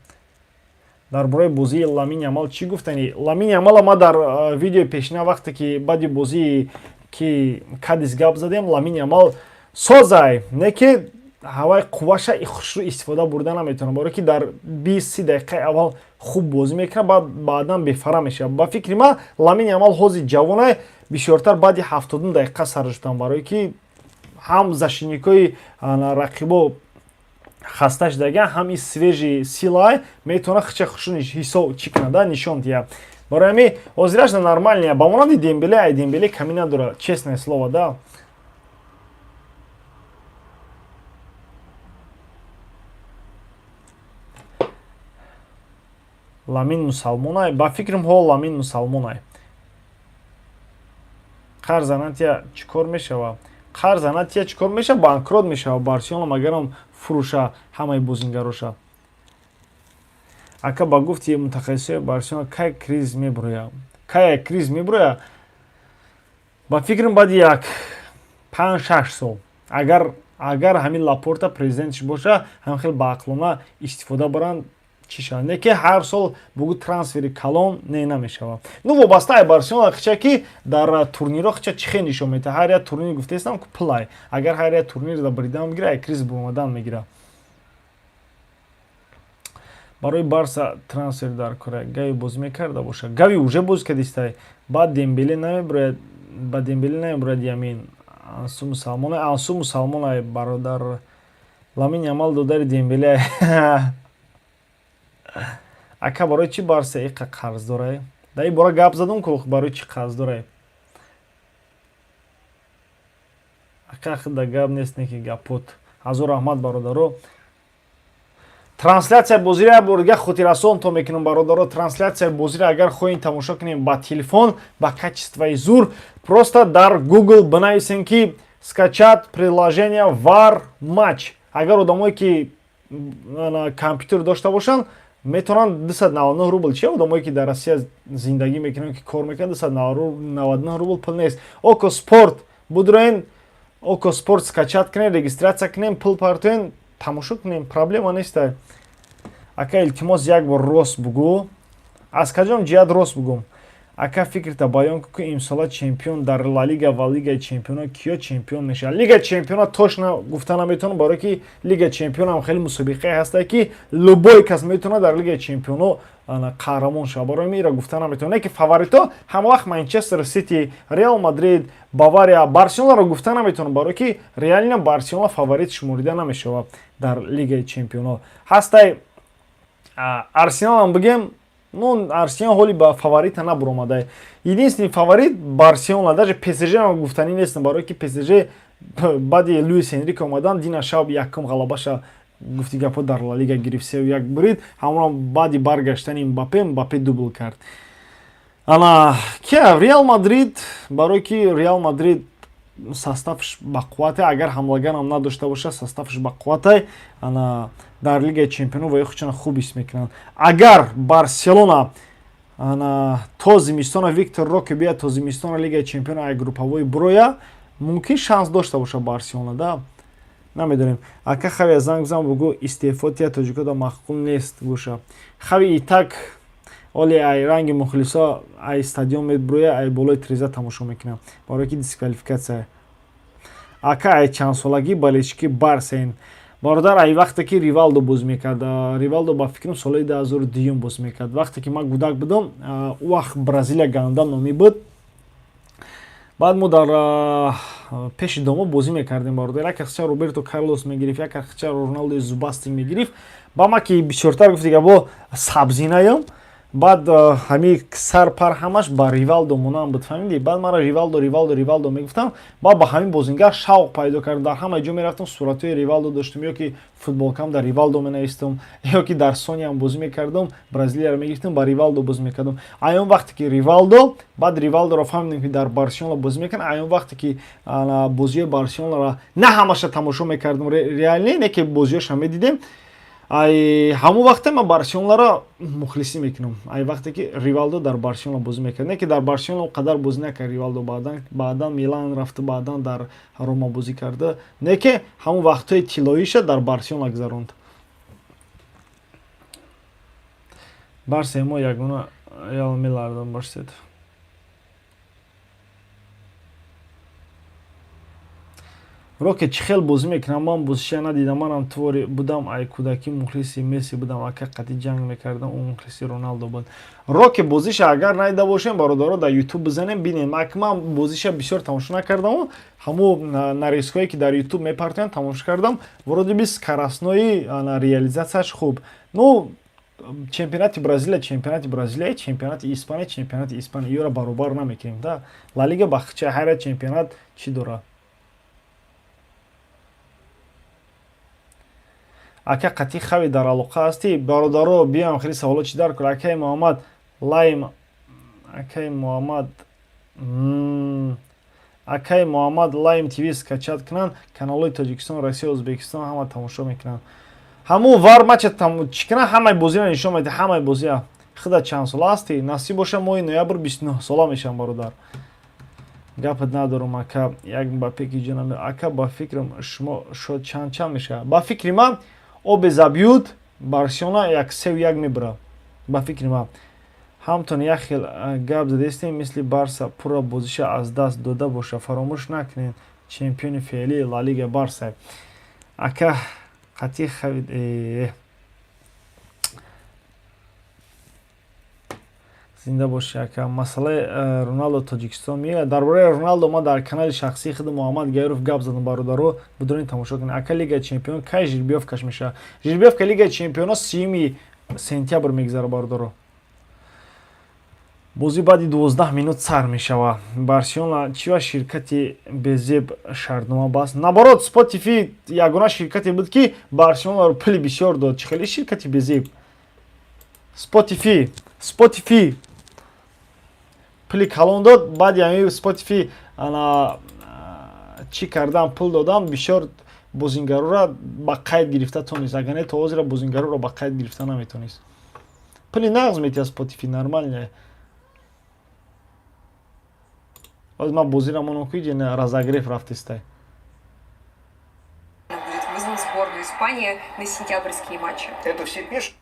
Дар бораи бозии Ламин Ямал чӣ гуфтани? Ламин Ямала ма дар видеои пешина вақте ки баъди бозии ки Кадис гап задем, Ламин Ямал созай, не ки ҳавай қувваша хушрӯ истифода бурда наметавонад, барое ки дар 20-30 дақиқаи аввал хуб бозӣ мекунад, баъдан бефара мешавад. Ба фикри ман Ламин Ямал ҳозир ҷавонай бисёртар баъди 70 дақиқа саржудан, барое ки ҳам защитникои рақибо хаста шудаган, ҳам свежи силай метавонад хича хушрӯ ҳисоб чӣ кунад, нишон диҳад. Барои ҳамин ҳозираш нормалния. Ба монанди Дембеле, ай Дембеле камӣ надорад, честное слово, да. Ламин мусалмонай, ба фикрам ҳо Ламин мусалмонай. Қарзанатия чикор мешава? Қарзанатия чикор мешава? Банкрот мешава Барселона, магарам фурӯша ҳамаи бозингароша. Ака ба гуфти мутахассисои Барселона кай криз мебуроя? Кай криз мебуроя? Ба фикрам баъди 5-6 сол. Агар ҳамин Лапорта президентиш боша, ҳам хел баақлона истифода баранд, чӣ шавад? Не ки ҳар сол бугӯ трансфери калон не намешавад. Ну вобастаи Барселона хича ки дар турниро хича чӣ хел нишон метаҳад. Ҳар як турнир гуфтаистам ки пулай. Агар ҳар як турнир дар бридан мегира, ай криз ба омадан мегира. Барои Барса трансфер дар Корея Гави бозӣ мекарда боша. Гави уже бозӣ кардистай. Баъд Дембеле намебурояд, ба Дембеле намебурояд Ямин. Ансу мусалмонай бародар. Ламин Ямал додари Дембеле. Ака барои чӣ Барса иқа қарз дорад? Дар ин бора гап задум ки барои чӣ қарз дорад? Ака худа гап нест, не ки гапот. Ҳазор раҳмат бародаро. Трансляция бозиро як бор дига хотиррасон то мекунем бародаро. Трансляция бозиро агар хоҳем тамошо кунем ба телефон, ба качествои зур, просто дар Google бинависем ки скачат приложение VAR матч. Агар одамое ки компютер дошта бошанд, метавонанд 299 рубл. Чӣ одамое ки дар Россия зиндагӣ мекунанд, ки кор мекунанд, 299 рубл пул нест. Око спорт будроен, Око спорт скачат кунем, регистратсия кунем, пул партоен, тамошо кунем, проблема нест. Ака илтимос як бор рост бугу. Аз каҷом ҷиҳат рост бугум. Ака фикрта баён ку имсола чемпион дар Ла Лига ва Лигаи Чемпионо киё чемпион мешавад? Лигаи Чемпиона точно гуфта наметавонам, барое ки Лигаи Чемпиона хеле мусобиқае ҳастае ки любой кас метавонад дар Лигаи Чемпионо қаҳрамон шавад. Барои мира гуфта наметавонам. Не ки фаворито ҳама вақт Манчестер Сити, Реал Мадрид, Бавария, Барселонаро гуфта наметавонам, барое ки реально Барселона фаворит шуморида намешавад дар Лигаи Чемпионо. Ҳастаи Арсеналам бигем, ну, Арсенал ҳоли ба фаворита набуромадай. Единственный фаворит Барселона, даже ПСЖ ам гуфтанӣ нестам, барое ки ПСЖ баъди Луис Энрике омадан Дина шаб якум ғалабаша гуфти гапо дар Ла Лига гирифт, 3-1 бурид. Ҳамон баъди баргаштани Мбаппе дубл кард. Ана кия Реал Мадрид, барое ки Реал Мадрид составш бақуввате, агар ҳамлагарам надошта боша, составш бақуввате, ана дар Лигаи Чемпионов ва худшона хуб ҳис мекунанд. Агар Барселона то зимистона Виктор Роке бияд, то зимистона Лигаи Чемпионов ай групповой буроя, мумкин шанс дошта боша Барселона, да? Намедонем. Ака хави занг бизанам бугу истеъфо тия тоҷикода махкум нест гӯша. Хави итак оли ай ранги мухлисо ай стадион медбуроя, ай болои треза тамошо мекунам, барое ки дисквалификатсия. Ака ай чандсолагӣ балечки Барсен. Бародар, ай вақте ки Ривалдо боз мекард, Ривалдо ба фикрам солаи 2002 боз мекард. Вақте ки ман гудак будам, у вақт Бразилия гандам номӣ буд. Баъд мо дар пеши домо бозӣ мекардем. Бародар, як хача Роберто Карлос мегирифт, як хача Роналдо Зубасти мегирифт. Ба ма ки бисёртар гуфт дига бо сабзинаям. Баъд ҳами сарпар ҳамаш ба Ривалдо монанд буд, фаҳмидӣ? Баъд мара Ривалдо мегуфтам. Баъд ба ҳамин бозингар шавқ пайдо кардам. Дар ҳама ҷо мерафтам, суратҳои Ривалдо доштам, ё ки футболкам дар Ривалдо менавистам, ё ки дар Сониям бозӣ мекардам, Бразилияро мегирифтам, ба Ривалдо бозӣ мекардам. Аён вақте ки Ривалдо, баъд Ривалдоро фаҳмидем ки дар Барселона бозӣ мекунад. Аён вақте ки бозиҳои Барселонаро на ҳамаша тамошо мекардам, реалне, не ки бозиҳоша медидем. Ай ҳамон вақте ман Барселонаро мухлисӣ мекунам. Ай вақте ки Ривалдо дар Барселона бозӣ мекард. Не ки дар Барселона қадар бозӣ накард Ривалдо, баъдан Милан рафта, баъдан дар Рома бозӣ карда. Не ки ҳамон вақтҳои тиллоиша дар Барселона гузаронд. Барсе мо ягона Реал мелардам бошед. Роке чӣ хел бозӣ мекунам, ман бозиша надидам. Манам твори будам, ай кӯдакӣ мухлиси Месси будам, ака қатъи ҷанг мекардам, ӯ мухлиси Роналдо буд. Роке бозиша агар надида бошем, бародаро дар YouTube бизанем бинем. Ман бозиша бисёр тамошо накардам, ҳамон нарезкое ки дар YouTube мепартоянд тамошо кардам. Вроде би скоростнои реализатсияш хуб. Ну чемпионати Бразилия, чемпионати Испания, ёра баробар намекунем, да? Ла Лига бахча ҳар чемпионат чӣ дорад? Ака қатъи хави дар алоқа ҳастӣ? Бародаро биям хеле саволот чӣ дар кур. Акаи Муҳаммад Лайм, Акаи Муҳаммад Лайм ТВ скачат кунанд, каналҳои Тоҷикистон, Россия, Ӯзбекистон ҳама тамошо мекунанд. Ҳамун вар мача чӣ кунанд? Ҳамаи бозиро нишон медиҳад, ҳамаи бозия. Худа чанд сола ҳастӣ? Насиб боша моҳи ноябр 29 сола мешавам, бародар. Гапат надорам ака. Як Мбаппе ки ҷонам. Ака ба фикрам шумо шод чанд мешавад? Ба фикри ман обе забиюд Барселона 3-1 мебарад. Ба фикри ман. Ҳамтон як хел гап задестем, мисли Барса пурра бозиша аз даст дода боша. Фаромӯш накунед, чемпиони феълии Ла Лига Барса. Ака қатъи хавид зинда боши ака. Масъалаи Роналдо Тоҷикистон меояд. Дар бораи Роналдо ма дар канали шахсии худи Муҳаммад Гайров гап задам, бародаро бидонед тамошо кунед. Ака Лигаи Чемпион кай жеребьевкаш мешавад? Жеребьевка Лигаи Чемпиона 3 сентябр мегузарад, бародаро. бозӣ баъди 12 минут сар мешавад. Барселона чӣ ва ширкати Безеб шартнома баст. Наоборот, Spotify ягона ширкате буд ки Барселонаро пули бисёр дод. Чӣ хели ширкати Безеб? Spotify пули калон дод. Баъди ҳамин Spotify чӣ кардан, пул додан, бисёр бозингарора ба қайд гирифта тонист. Агар не то ҳозира бозингарора ба қайд гирифта наметонист. Пули нағз метиҳад Spotify, нормалне. Ман бозира монокуҷи разогрев рафтистай. вызвал сборную Испании на сентябрьские матчи. Это все пишут?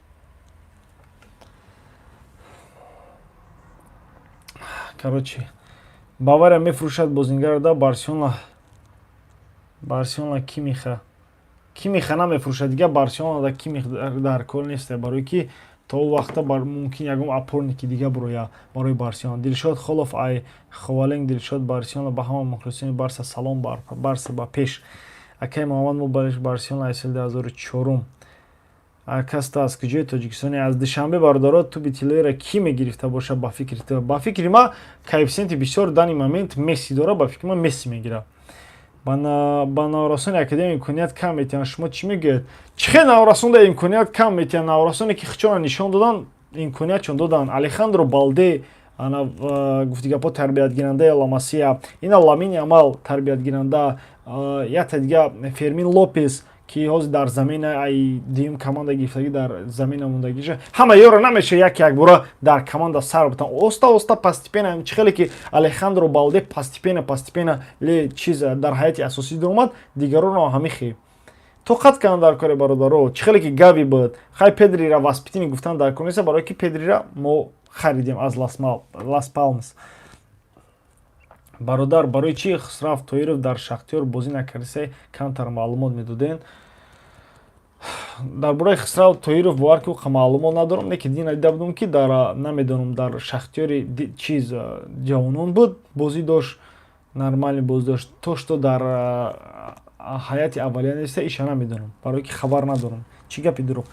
Короче, Бавария мефрушад бозингаро да Барселона Кимиха намефрушад дига Барселона да Кимих дар кор нест барои ки то вақта мумкин ягон опорники дига буроя барои Барселона. Дилшод Холов ай ховалинг Дилшод Барселона ба ҳама мухлисини Барса салом Барса ба пеш. Акай Муҳаммад Мубалиш Барселона айсали 2004 акаста аз куҷои Тоҷикистоне аз душанбе бародаро туби тиллоиро ки мегирифта боша ба фикри то ба фикри ма коэффициенти бисёр дани момент Месси дора ба фикри ма Месси мегира ба наврасони академия имконият кам метиҳанд. Шумо чӣ мегӯед? Чӣ хел наврасонда имконият кам метиҳанд? Наврасоне ки хичона нишон додан имкониятшон додан. Алехандро Балде гуфтигапо тарбиятгирандаи Ла-Масия, ина Ламин Ямал тарбиятгиранда, якта дига Фермин Лопес ки ҳозир дар замина ай дуюм команда гирифтагӣ дар замина мондагиша ҳама ёро намеша як бора дар команда сар бутан оста постепенно чӣ хеле ки Алехандро Балде постепенно ле чиз дар ҳайати асосӣ дуромад дигаронро ҳамихи тоқат карданд дар кори бародаро. Чӣ хеле ки Гави буд хай Педрира васпитини гуфтан дар кор нест барои ки Педрира мо харидем аз Лас Палмас. Бародар барои чӣ Хусрав Тоиров дар Шахтёр бозӣ накардиса камтар маълумот медоден. Дар бораи Хусрав Тоиров бовар ки маълумот надорам, неки дина дида будам ки дар намедонам дар Шахтёри чиз ҷавонон буд, бозӣ дошт, нормални бозӣ дошт. То што дар ҳайати аввалия неста иша намедонам, барои ки хабар надорам. Чӣ гапи дурӯғ?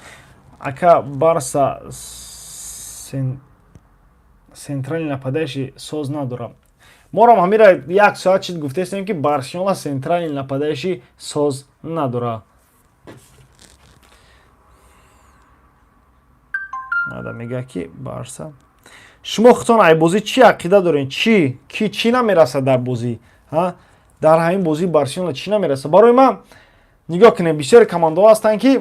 Ака Барса централни нападаиши соз надорам. Морам ҳамира як соат чиз гуфтаистем ки Барселона централни нападаиши соз надора. Ада мега ки Барса. Шумо худтон ай бозӣ чӣ ақида доред? Чӣ намерасад дар бозӣ? Дар ҳамин бозӣ Барселона чӣ намерасад? Барои ман нигоҳ кунед, бисёри командаҳо ҳастанд ки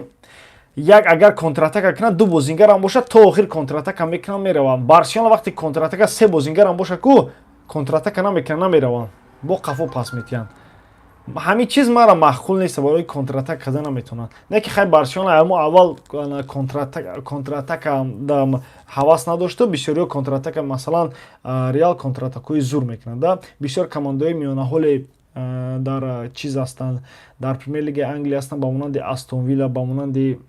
як агар контратака кунад ду бозингарам бошад то охир контратака мекунанд мераванд. Барселона вақте контратака се бозингарам бошад ку контратака намекунанд намераванд, бо қафо пас метиҳанд. Ҳамин чиз мара маъқул нест, барои контратака кардан наметавонанд. Не ки хай Барселона ҳамо аввал контратака ҳавас надошту, бисёриҳо контратака масалан Реал контратакаҳои зур мекунанд. Бисёр командаҳои миёнаҳоле дар чиз ҳастанд, дар Премер Лигаи Англия ҳастанд, ба монанди Астон Вилла, ба монанди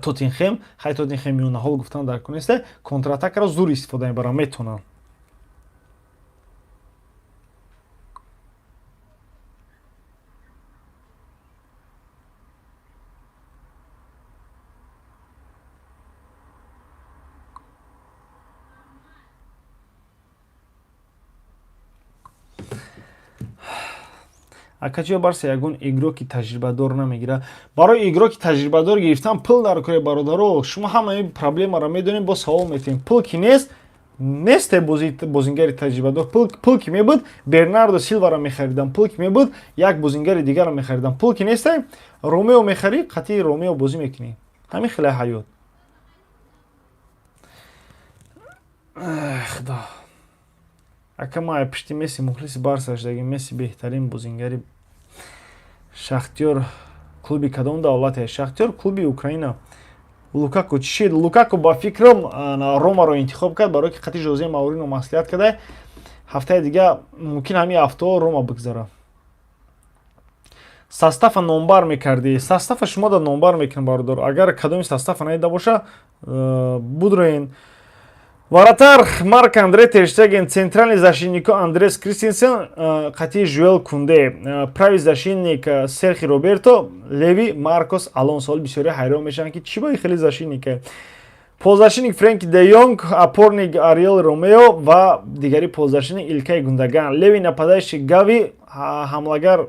Тоттенхем. Хай Тоттенхем миёнаҳол гуфтан дар кор нест, контратакаро зур истифода мебаранд, метавонанд. Акачиё Барса ягон игроки таҷрибадор намегирад. Барои игроки таҷрибадор гирифтан пул дар кори бародаро, шумо ҳамаи проблемаро медонед, бо савол метиҳед. Пул ки несте бозингари таҷрибадор. Пул ки мебуд Бернардо Силваро мехаридам, пул ки мебуд як бозингари дигарро мехаридам. Пул ки несте Ромео мехарид, қатъи Ромео бозӣ мекунӣ. Ҳамин хеле ҳаёт. Худо. Ака ма пишти Месси мухлиси Барса шудагим. Месси беҳтарин бозингари Шахтёр клуби кадом давлате? Шахтёр клуби Украина. Лукаку чӣ шид? Лукаку ба фикрам Ромаро интихоб кард, барои ки қатъи Жозе Маурино маслиҳат карда ҳафтаи дига мумкин ҳамин ҳафтаҳо Рома бигзара. Состава номбар мекардӣ. Состава шумо да номбар мекунед бародар. Агар кадоми состава надида боша будроин. Варатар Марк Андре Тер Штеген, центральный защитник Андрес Кристенсен, қатъи Жуэл Кунде, правый защитник Серхи Роберто, леви Маркос Алонсо. Бисёри ҳайрон мешаванд ки чӣ бо ин хеле защитник. Полузащитник Френки де Йонг, опорник Ариел Ромео ва дигари полузащитник Илкай Гундаган. Леви нападающий Гави, ҳамлагар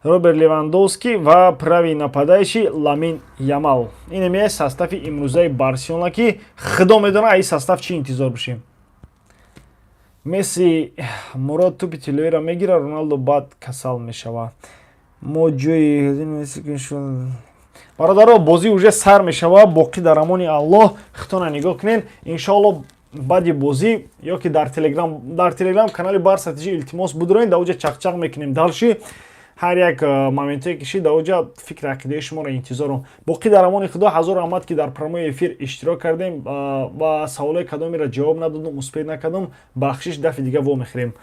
Роберт Левандовский ва правый нападающий Ламин Ямал. Ин меяст состави имрӯзаи Барселона ки худо медонад ин состав чӣ интизор бошем. Месси Мурод тупи тиллоиро мегирад, Роналдо баъд касал мешавад. Мо ҷои бародаро бозӣ уже сар мешавад, боқӣ дар амони Аллоҳ. Хитона нигоҳ кунед. Иншоаллоҳ баъди бозӣ ё ки дар Телеграм канали Барса тиҷи илтимос будроин, дар уҷа чақчақ мекунем далши. ҳар як моментое ки шид дар оҷа фикри ақидаи шуморо интизором. Боқӣ дар амони худо ҳазор раҳмат ки дар программаи эфир иштирок кардем ва саволои кадомеро ҷавоб надодум, успеҳ накардум. Бахшиш дафъи дигар вомехӯрем.